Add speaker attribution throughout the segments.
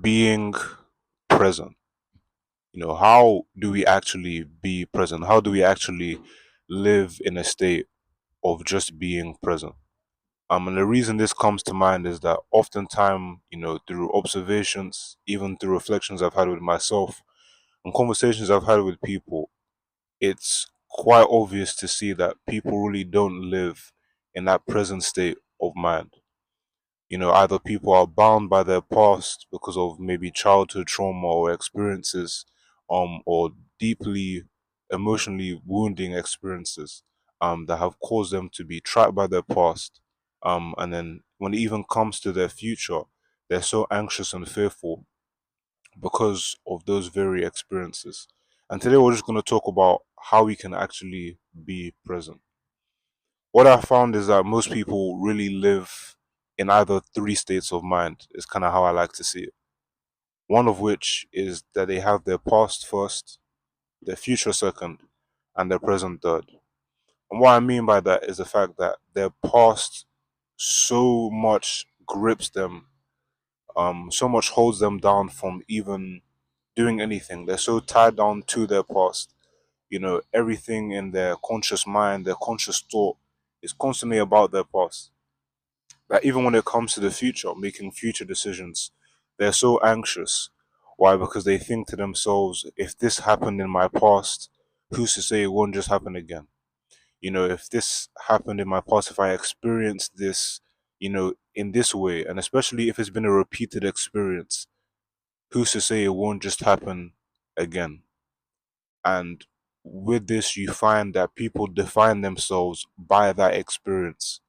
Speaker 1: being present. How do we actually be present? How do we actually live in a state of just being present? And the reason this comes to mind is that oftentimes, through observations, even through reflections I've had with myself and conversations I've had with people, it's quite obvious to see that people really don't live in that present state of mind. Either people are bound by their past because of maybe childhood trauma or experiences, or deeply emotionally wounding experiences, that have caused them to be trapped by their past. And then when it even comes to their future, they're so anxious and fearful because of those very experiences. And today we're just going to talk about how we can actually be present. What I found is that most people really live in either three states of mind, is kind of how I like to see it. One of which is that they have their past first, their future second, and their present third. And what I mean by that is the fact that their past so much grips them, so much holds them down from even doing anything. They're so tied down to their past. Everything in their conscious mind, their conscious thought is constantly about their past. That even when it comes to the future, making future decisions, they're so anxious. Why? Because they think to themselves, if this happened in my past, who's to say it won't just happen again? If this happened in my past, if I experienced this, in this way, and especially if it's been a repeated experience, who's to say it won't just happen again? And with this, you find that people define themselves by that experience.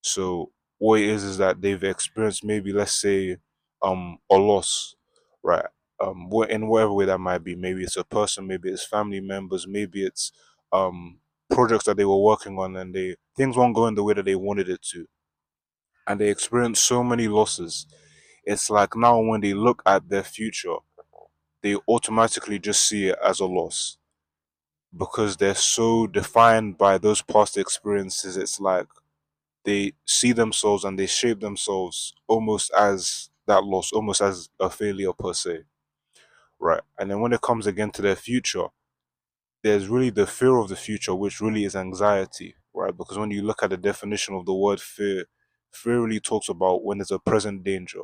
Speaker 1: So what it is that they've experienced, maybe let's say a loss, right? In whatever way that might be. Maybe it's a person, maybe it's family members, maybe it's projects that they were working on and they things weren't going the way that they wanted it to. And they experienced so many losses. It's like now when they look at their future, they automatically just see it as a loss because they're so defined by those past experiences. It's like they see themselves and they shape themselves almost as that loss, almost as a failure per se, right? And then when it comes again to their future, there's really the fear of the future, which really is anxiety, right? Because when you look at the definition of the word fear, fear really talks about when there's a present danger.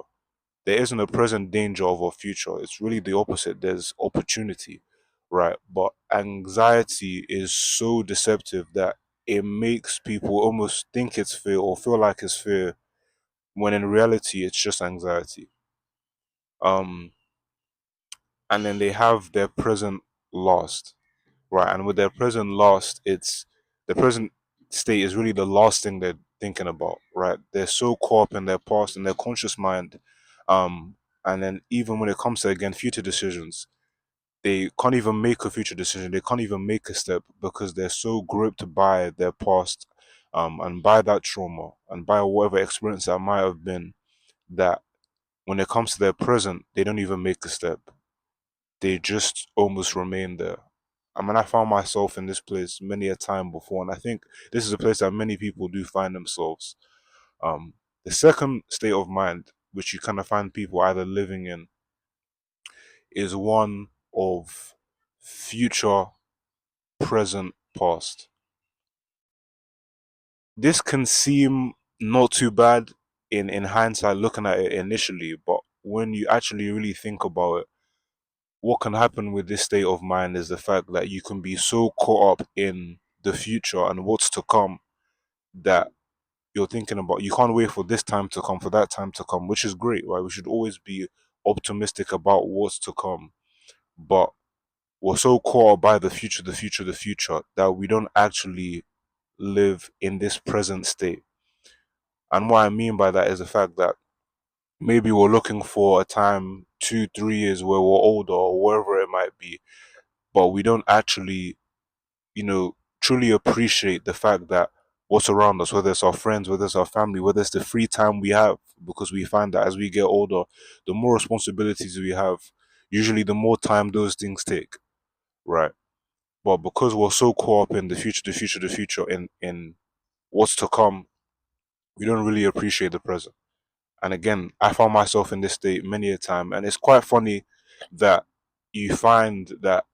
Speaker 1: There isn't a present danger of a future. It's really the opposite. There's opportunity, right? But anxiety is so deceptive that it makes people almost think it's fear or feel like it's fear when in reality it's just anxiety. Um, and then they have their present lost, right? And with their present lost, it's the present state is really the last thing they're thinking about, right? They're so caught up in their past and their conscious mind, um, and then even when it comes to again future decisions, they can't even make a future decision. They can't even make a step because they're so gripped by their past, and by that trauma and by whatever experience that might have been that when it comes to their present, they don't even make a step. They just almost remain there. I mean, I found myself in this place many a time before, and I think this is a place that many people do find themselves. Um, the second state of mind, which you kind of find people either living in, is one of future, present, past. This can seem not too bad in hindsight, looking at it initially, but when you actually really think about it, what can happen with this state of mind is the fact that you can be so caught up in the future and what's to come that you're thinking about you can't wait for this time to come, for that time to come, which is great, right? We should always be optimistic about what's to come, but we're so caught up by the future, the future, the future that we don't actually live in this present state. And what I mean by that is the fact that maybe we're looking for a time 2 3 years where we're older or wherever it might be, but we don't actually, truly appreciate the fact that what's around us, whether it's our friends, whether it's our family, whether it's the free time we have, because we find that as we get older, the more responsibilities we have, usually the more time those things take, right? But because we're so caught up in the future, the future, the future, in what's to come, we don't really appreciate the present. And again, I found myself in this state many a time, and it's quite funny that you find that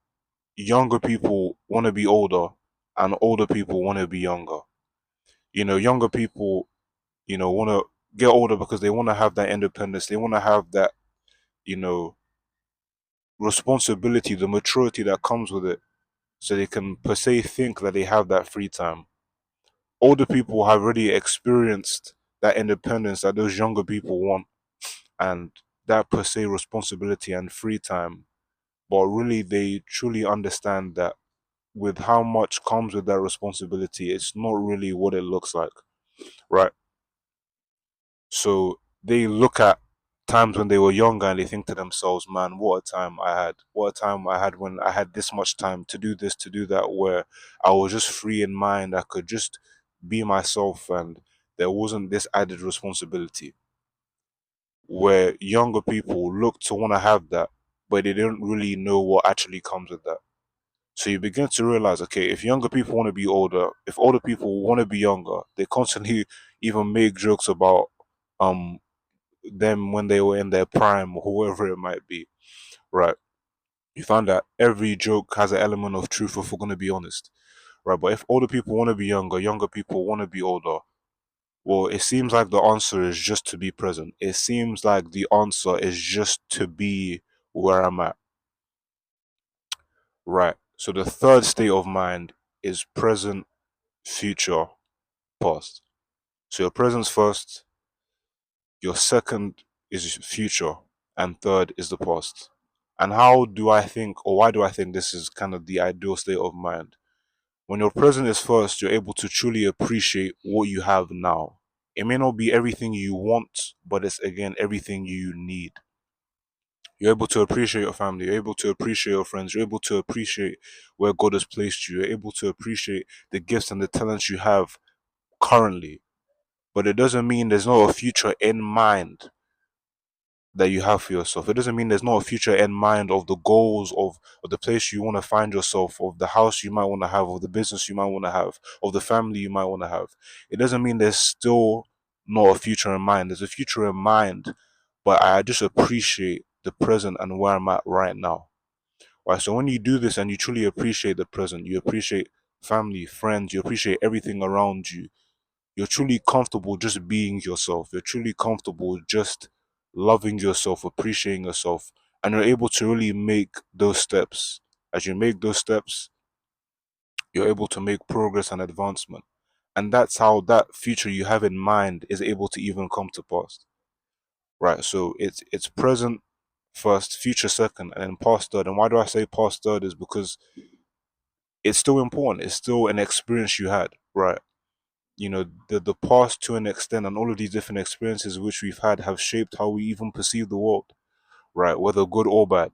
Speaker 1: younger people want to be older, and older people want to be younger. Younger people, want to get older because they want to have that independence. They want to have that, you know, responsibility, the maturity that comes with it, so they can per se think that they have that free time. Older people have already experienced that independence that those younger people want, and that per se responsibility and free time. But really, they truly understand that with how much comes with that responsibility, it's not really what it looks like, right? So they look at times when they were younger and they think to themselves, man, what a time I had. What a time I had when I had this much time to do this, to do that, where I was just free in mind. I could just be myself and there wasn't this added responsibility. Where younger people look to want to have that, but they don't really know what actually comes with that. So you begin to realize, okay, if younger people want to be older, if older people want to be younger, they constantly even make jokes about um them when they were in their prime or whoever it might be, right? You find that every joke has an element of truth if we're going to be honest, right? But if older people want to be younger, younger people want to be older, well, it seems like the answer is just to be present. It seems like the answer is just to be where I'm at, right? So the third state of mind is present, future, past. So your present's first, your second is future, and third is the past. And how do I think, or why do I think this is kind of the ideal state of mind? When your present is first, you're able to truly appreciate what you have now. It may not be everything you want, but it's again everything you need. You're able to appreciate your family, you're able to appreciate your friends, you're able to appreciate where God has placed you, you're able to appreciate the gifts and the talents you have currently. But it doesn't mean there's not a future in mind that you have for yourself. It doesn't mean there's not a future in mind of the goals of the place you want to find yourself, of the house you might want to have, of the business you might want to have, of the family you might want to have. It doesn't mean there's still not a future in mind. There's a future in mind, but I just appreciate the present and where I'm at right now. Right. So when you do this and you truly appreciate the present, you appreciate family, friends, you appreciate everything around you, you're truly comfortable just being yourself. You're truly comfortable just loving yourself, appreciating yourself, and you're able to really make those steps. As you make those steps, you're able to make progress and advancement. And that's how that future you have in mind is able to even come to pass. Right. So it's present first, future second, and then past third. And why do I say past third is because it's still important. It's still an experience you had, right? The past to an extent and all of these different experiences which we've had have shaped how we even perceive the world, right? Whether good or bad,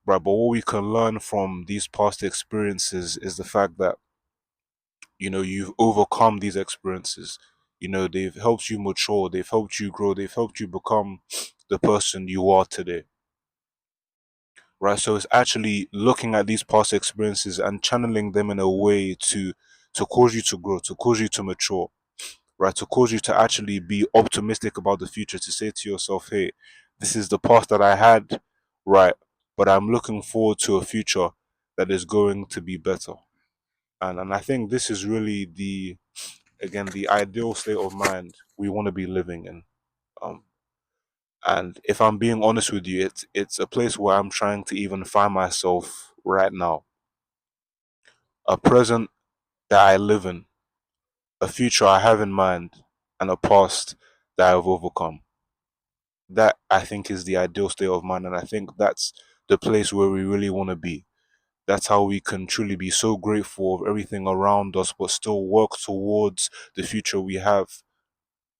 Speaker 1: right? But what we can learn from these past experiences is the fact that, you've overcome these experiences. They've helped you mature, they've helped you grow, they've helped you become the person you are today, right? So it's actually looking at these past experiences and channeling them in a way to cause you to grow, to cause you to mature, right? To cause you to actually be optimistic about the future, to say to yourself, hey, this is the past that I had, right? But I'm looking forward to a future that is going to be better. And I think this is really again, the ideal state of mind we want to be living in. Um, and if I'm being honest with you, it's a place where I'm trying to even find myself right now. A present that I live in, a future I have in mind, and a past that I've overcome. That I think is the ideal state of mind, and I think that's the place where we really want to be. That's how we can truly be so grateful of everything around us, but still work towards the future we have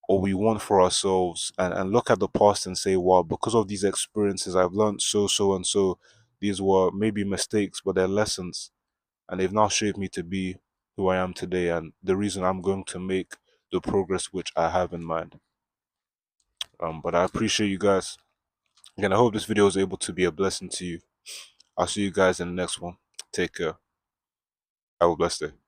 Speaker 1: or we want for ourselves, and look at the past and say, wow, because of these experiences, I've learned so and so. These were maybe mistakes, but they're lessons, and they've now shaped me to be who I am today, and the reason I'm going to make the progress which I have in mind. But I appreciate you guys. Again, I hope this video was able to be a blessing to you. I'll see you guys in the next one. Take care. Have a blessed day.